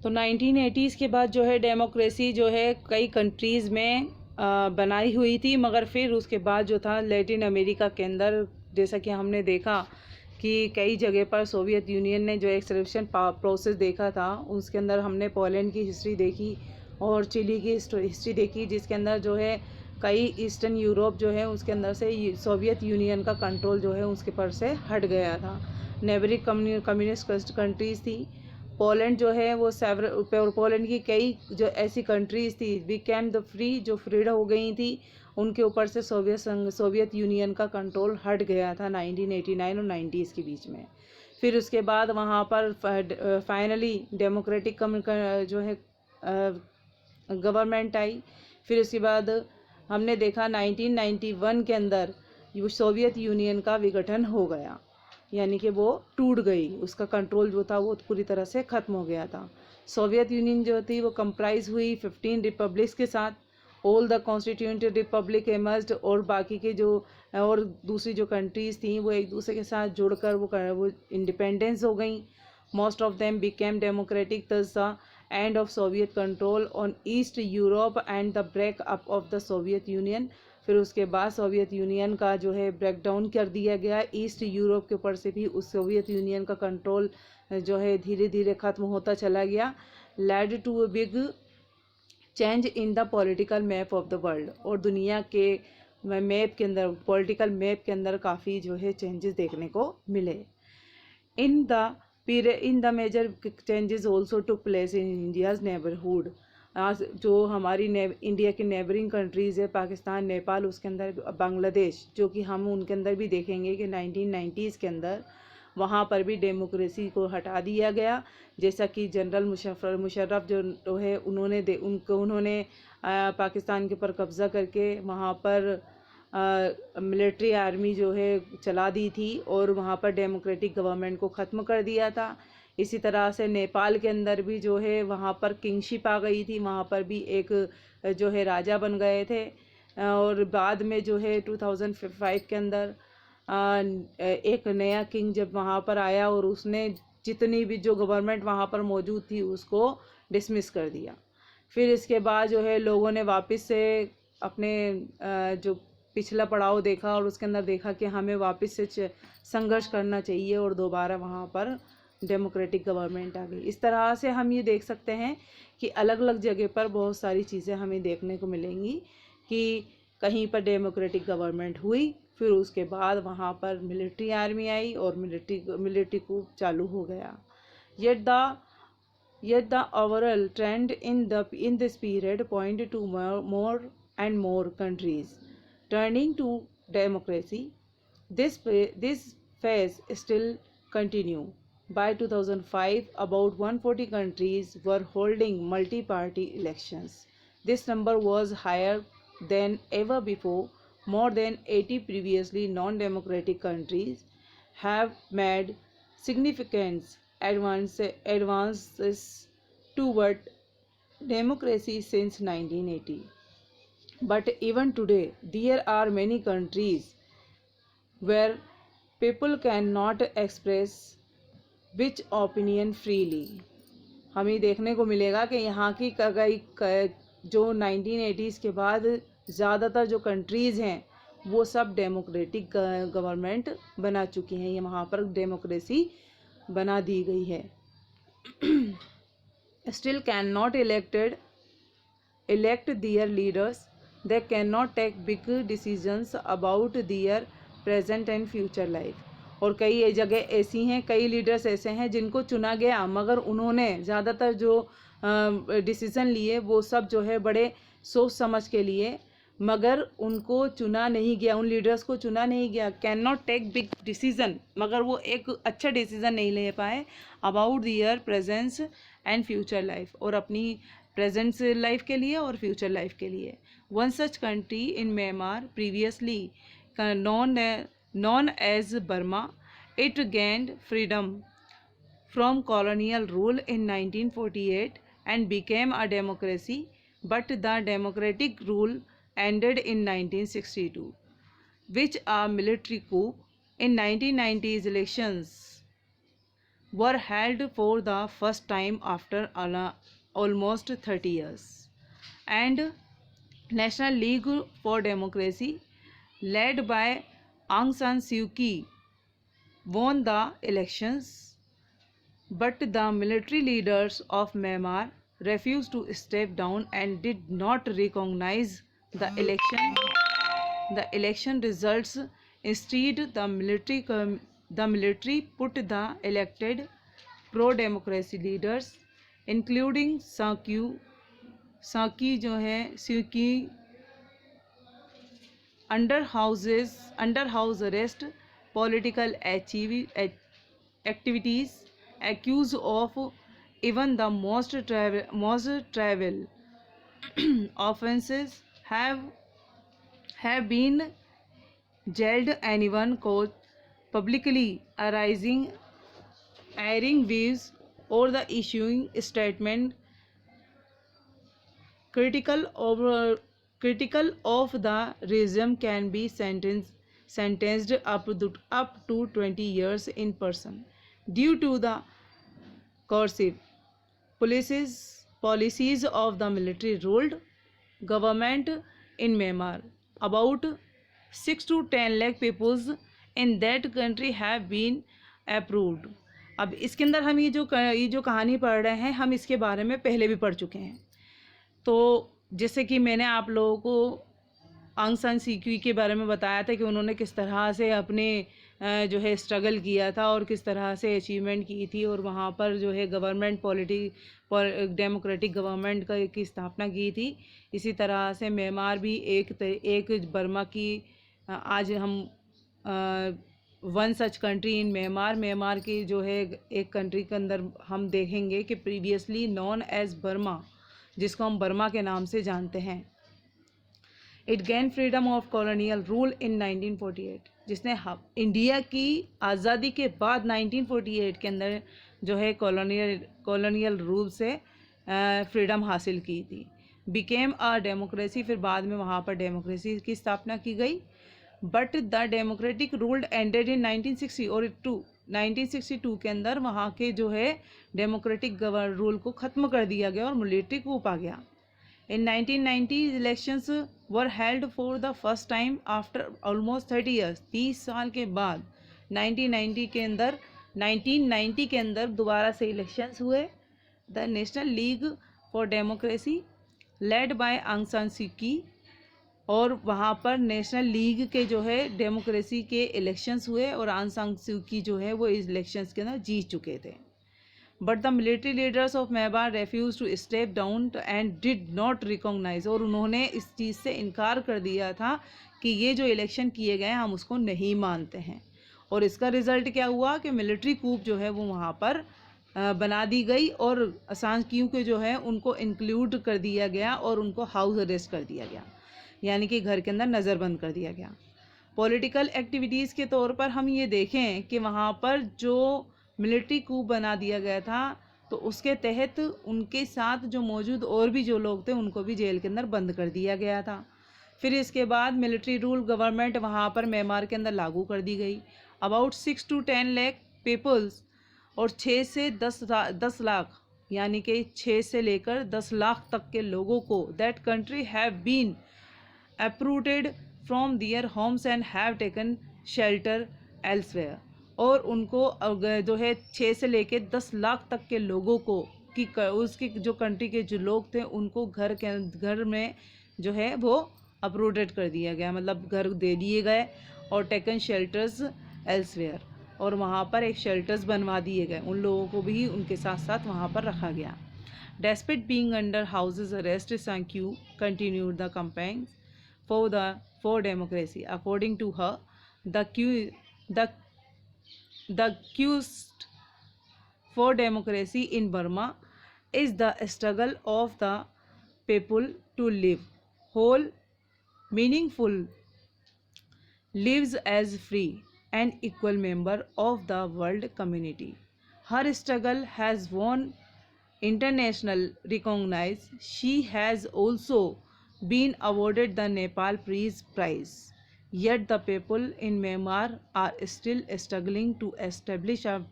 तो 1980s के बाद जो है डेमोक्रेसी जो है कई कंट्रीज़ में बनाई हुई थी, मगर फिर उसके बाद जो था लैटिन अमेरिका के अंदर, जैसा कि हमने देखा कि कई जगह पर सोवियत यूनियन ने जो एक सिलेक्शन प्रोसेस देखा था, उसके अंदर हमने पोलैंड की हिस्ट्री देखी और चिली की हिस्ट्री देखी, जिसके अंदर जो है कई ईस्टर्न यूरोप जो है उसके अंदर से सोवियत यूनियन का कंट्रोल जो है उसके पर से हट गया था। नेबरिक कम्युनिस्ट कंट्रीज़ थी। पोलैंड जो है वो पोलैंड की कई जो ऐसी कंट्रीज़ थी बिकेम द फ्री, जो फ्रीड हो गई थी, उनके ऊपर से सोवियत यूनियन का कंट्रोल हट गया था 1989 और 90s के बीच में। फिर उसके बाद वहाँ पर फाइनली डेमोक्रेटिक जो है गवर्नमेंट आई। फिर उसके बाद हमने देखा 1991 के अंदर सोवियत यूनियन का विघटन हो गया, यानी कि वो टूट गई, उसका कंट्रोल जो था वो पूरी तरह से ख़त्म हो गया था। सोवियत यूनियन जो थी वो कंप्राइज हुई 15 रिपब्लिक्स के साथ। All the constituent Republic emerged, और बाकी के जो और दूसरी जो कंट्रीज़ थी वो एक दूसरे के साथ जुड़कर वो इंडिपेंडेंस हो गई। Most of them became democratic, thus the end of Soviet control on East Europe and the break up of the Soviet Union। फिर उसके बाद सोवियत यूनियन का जो है ब्रेक डाउन कर दिया गया, ईस्ट यूरोप के ऊपर से भी उस सोवियत यूनियन का कंट्रोल जो है धीरे धीरे ख़त्म होता चला गया। Led to a big change in the political map of the world, और दुनिया के मैप के अंदर, पॉलिटिकल मैप के अंदर काफ़ी जो है चेंजेस देखने को मिले। In the major changes also took place in India's neighbourhood. आज जो हमारी इंडिया की नेबरिंग कंट्रीज़ है, पाकिस्तान, नेपाल, उसके अंदर बांग्लादेश, जो कि हम उनके अंदर भी देखेंगे कि 1990s के अंदर वहाँ पर भी डेमोक्रेसी को हटा दिया गया। जैसा कि जनरल मुशर्रफ जो है उन्होंने पाकिस्तान के ऊपर कब्ज़ा करके वहाँ पर मिलिट्री आर्मी जो है चला दी थी और वहाँ पर डेमोक्रेटिक गवर्नमेंट को ख़त्म कर दिया था। इसी तरह से नेपाल के अंदर भी जो है वहाँ पर किंगशिप आ गई थी, वहाँ पर भी एक जो है राजा बन गए थे। और बाद में जो है 2005 के अंदर एक नया किंग जब वहाँ पर आया और उसने जितनी भी जो गवर्नमेंट वहाँ पर मौजूद थी उसको डिसमिस कर दिया। फिर इसके बाद जो है लोगों ने वापस से अपने जो पिछला पड़ाव देखा और उसके अंदर देखा कि हमें वापस से संघर्ष करना चाहिए और दोबारा वहाँ पर डेमोक्रेटिक गवर्नमेंट आ गई। इस तरह से हम ये देख सकते हैं कि अलग अलग जगह पर बहुत सारी चीज़ें हमें देखने को मिलेंगी कि कहीं पर डेमोक्रेटिक गवर्नमेंट हुई, फिर उसके बाद वहाँ पर मिलिट्री आर्मी आई और मिलिट्री coup चालू हो गया। Yet the overall trend in this period point to more and more countries turning to democracy. This phase still continue. By 2005, about 140 countries were holding multi-party elections. This number was higher than ever before. More than 80 previously non-democratic countries have made significant advances toward democracy since 1980. But even today, there are many countries where people cannot express which opinion freely। हमें देखने को मिलेगा कि यहाँ की जो 1980s के बाद ज़्यादातर जो कंट्रीज़ हैं वो सब डेमोक्रेटिक गवर्नमेंट बना चुकी हैं, ये वहाँ पर डेमोक्रेसी बना दी गई है। Still cannot elect their leaders, they cannot take big decisions about their present and future life। और कई जगह ऐसी हैं, कई लीडर्स ऐसे हैं जिनको चुना गया मगर उन्होंने ज़्यादातर जो डिसीज़न लिए वो सब जो है बड़े सोच समझ के लिए, मगर उनको चुना नहीं गया, उन लीडर्स को चुना नहीं गया। Can not take big decision, मगर वो एक अच्छा डिसीज़न नहीं ले पाए about their presence and future life, और अपनी प्रेजेंट लाइफ के लिए और फ्यूचर लाइफ के लिए। One such country in Myanmar previously known as Burma, it gained freedom from colonial rule in 1948 and became a democracy, but the democratic rule ended in 1962, which a military coup in 1990s elections. were held for the first time after almost 30 years. And National League for Democracy, led by Aung San Suu Kyi, won the elections, but the military leaders of Myanmar refused to step down and did not recognize the election results. Instead, the military put the elected pro-democracy leaders, including Suu Kyi under house arrest, political activities, accused of even the most trivial offenses, have been jailed. Anyone caught publicly airing views or the issuing statement critical of the regime can be sentenced up to 20 years in prison. Due to the coercive policies of the military ruled government in Myanmar, about 6 to 10 lakh people in that country have been approved. अब इसके अंदर हम ये जो कहानी पढ़ रहे हैं, हम इसके बारे में पहले भी पढ़ चुके हैं. तो जैसे कि मैंने आप लोगों को आंग सान सूकी के बारे में बताया था कि उन्होंने किस तरह से अपने जो है स्ट्रगल किया था और किस तरह से अचीवमेंट की थी, और वहाँ पर जो है डेमोक्रेटिक गवर्नमेंट की स्थापना की थी. इसी तरह से म्यांमार भी एक बर्मा की आज हम one such country in Myanmar की जो है एक कंट्री के अंदर हम देखेंगे कि प्रीवियसली नॉन एज बर्मा, जिसको हम बर्मा के नाम से जानते हैं. It gain freedom of colonial rule in 1948, जिसने इंडिया की आज़ादी के बाद 1948 के अंदर जो है कॉलोनियल रूल से फ्रीडम हासिल की थी. बिकेम अ डेमोक्रेसी, फिर बाद में वहाँ पर डेमोक्रेसी की स्थापना की गई. But the democratic rule ended in 1962 के अंदर वहाँ के जो है डेमोक्रेटिक रूल को ख़त्म कर दिया गया और मिलिट्री कूप आ गया. In 1990 elections were held for the first time after almost 30 years. 30 साल के बाद 1990 के अंदर दोबारा से इलेक्शंस हुए. The national league for democracy led by आंग सान सू की, और वहाँ पर नेशनल लीग के जो है डेमोक्रेसी के इलेक्शंस हुए और आंग सान सू की जो है वो इस इलेक्शंस के अंदर जीत चुके थे. But the military leaders of Myanmar refuse to step down and did not recognize, और उन्होंने इस चीज़ से इनकार कर दिया था कि ये जो इलेक्शन किए गए हम उसको नहीं मानते हैं. और इसका रिज़ल्ट क्या हुआ कि मिलिट्री कूप जो है वो वहाँ पर बना दी गई और आसान क्यों के जो है उनको इंक्लूड कर दिया गया और उनको हाउस अरेस्ट कर दिया गया, यानी कि घर के अंदर नज़रबंद कर दिया गया. पॉलिटिकल एक्टिविटीज़ के तौर पर हम ये देखें कि वहाँ पर जो मिलिट्री कूप बना दिया गया था तो उसके तहत उनके साथ जो मौजूद और भी जो लोग थे उनको भी जेल के अंदर बंद कर दिया गया था. फिर इसके बाद मिलिट्री रूल गवर्नमेंट वहाँ पर म्यांमार के अंदर लागू कर दी गई. अबाउट 6 to 10 लाख पीपल्स, और 6 से 10 लाख यानी कि 6 से लेकर 10 लाख तक के लोगों को that country have been uprooted from their homes and have taken shelter elsewhere. और उनको जो है 6 से लेके 10 लाख तक के लोगों को उसकी जो कंट्री के जो लोग थे उनको घर में जो है वो अप्रूटेड कर दिया गया, मतलब घर दे दिए गए और टेकन शेल्टर्स एल्सवेयर, और वहाँ पर एक शेल्टर्स बनवा दिए गए. उन लोगों को भी उनके साथ साथ वहाँ पर रखा गया. Despite being under houses arrest, San Kyi continued the campaign for democracy. According to her, the quest for democracy in Burma is the struggle of the people to live whole, meaningful lives as free and equal member of the world community. Her struggle has won international recognition. She has also been awarded the Nepal Peace Prize. Yet the people in Myanmar are still struggling to establish a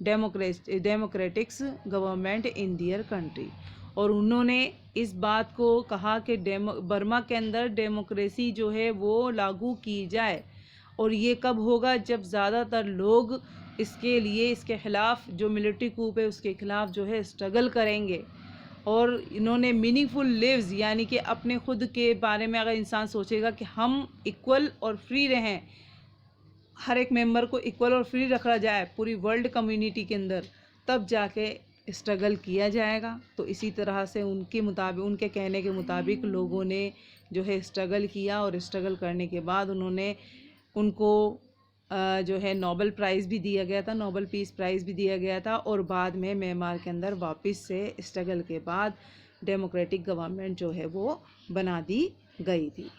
democratics government in their country. और उन्होंने इस बात को कहा कि Burma के अंदर democracy जो है वो लागू की जाए। और ये कब होगा? जब ज़्यादातर लोग इसके लिए, इसके ख़िलाफ़, जो मिलिट्री कूप है उसके ख़िलाफ़ जो है स्ट्रगल करेंगे। और इन्होंने मीनिंगफुल लिव्स, यानी कि अपने खुद के बारे में अगर इंसान सोचेगा कि हम इक्वल और फ्री रहें, हर एक मेंबर को इक्वल और फ्री रखा जाए पूरी वर्ल्ड कम्युनिटी के अंदर, तब जाके स्ट्रगल किया जाएगा। तो इसी तरह से उनके मुताबिक, उनके कहने के मुताबिक लोगों ने जो है स्ट्रगल किया, और स्ट्रगल करने के बाद उन्होंने उनको जो है नोबेल प्राइज़ भी दिया गया था, नोबेल पीस प्राइज़ भी दिया गया था। और बाद में म्यांमार के अंदर वापस से स्ट्रगल के बाद डेमोक्रेटिक गवर्नमेंट जो है वो बना दी गई थी।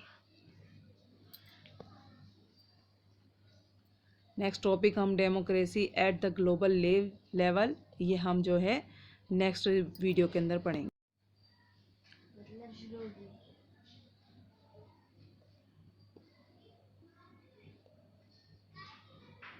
नेक्स्ट टॉपिक हम democracy at the global level, ये हम जो है नेक्स्ट वीडियो के अंदर पढ़ेंगे।